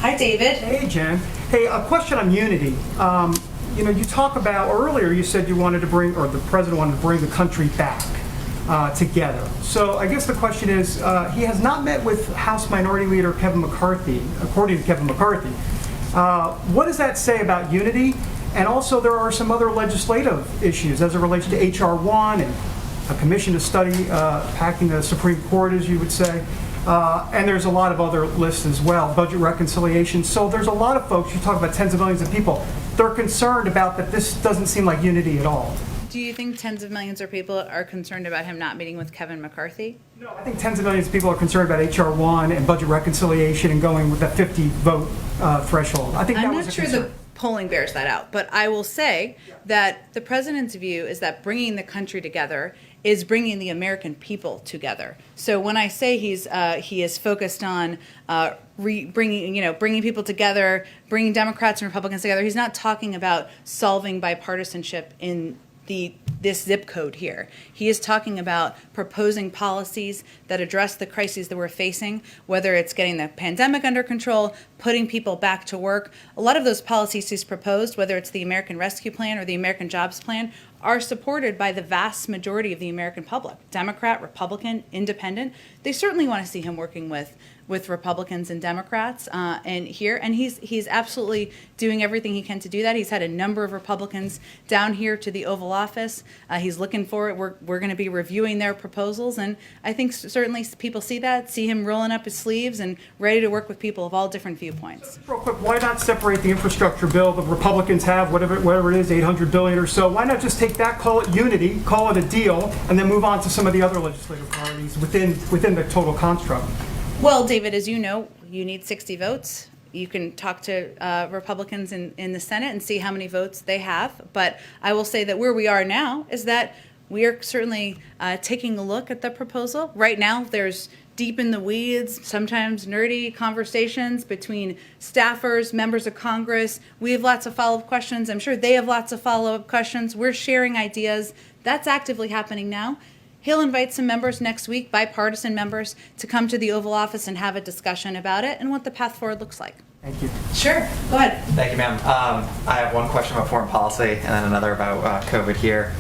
Hi, David. Hey, Jen. Hey, a question on unity. You talk about, or earlier you said you wanted to bring, or the president wanted to bring the country back together. So I guess the question is, he has not met with House Minority Leader Kevin McCarthy, according to Kevin McCarthy. What does that say about unity? And also there are some other legislative issues as it relates to H.R. 1 and a commission to study packing the Supreme Court, as you would say. And there's a lot of other lists as well, budget reconciliation. So there's a lot of folks, you talk about tens of millions of people, they're concerned about that this doesn't seem like unity at all. Do you think tens of millions of people are concerned about him not meeting with Kevin McCarthy? No, I think tens of millions of people are concerned about H.R. 1 and budget reconciliation and going with that 50 vote threshold. I think that I'm was not a sure concern. the polling bears that out, but I will say that the president's view is that bringing the country together is bringing the American people together. So when I say he is focused on bringing people together, bringing Democrats and Republicans together, he's not talking about solving bipartisanship in this zip code here. He is talking about proposing policies that address the crises that we're facing, whether it's getting the pandemic under control, putting people back to work. A lot of those policies he's proposed, whether it's the American Rescue Plan or the American Jobs Plan, are supported by the vast majority of the American public. Democrat, Republican, Independent. They certainly want to see him working with Republicans and Democrats and he's absolutely doing everything he can to do that. He's had a number of Republicans down here to the Oval Office. He's looking for it. We're going to be reviewing their proposals, and I think certainly people see him rolling up his sleeves and ready to work with people of all different viewpoints. Real quick, why not separate the infrastructure bill the Republicans have, whatever it is, $800 billion or so? Why not just take that, call it unity, call it a deal, and then move on to some of the other legislative priorities within the total construct? Well, David, as you know, you need 60 votes. You can talk to Republicans in the Senate and see how many votes they have. But I will say that where we are now is that we are certainly taking a look at the proposal. Right now, there's deep in the weeds, sometimes nerdy conversations between staffers, members of Congress. We have lots of follow-up questions. I'm sure they have lots of follow-up questions. We're sharing ideas. That's actively happening now. He'll invite some members next week, bipartisan members, to come to the Oval Office and have a discussion about it and what the path forward looks like. Thank you. Sure, go ahead. Thank you, ma'am. I have one question about foreign policy and then another about COVID here.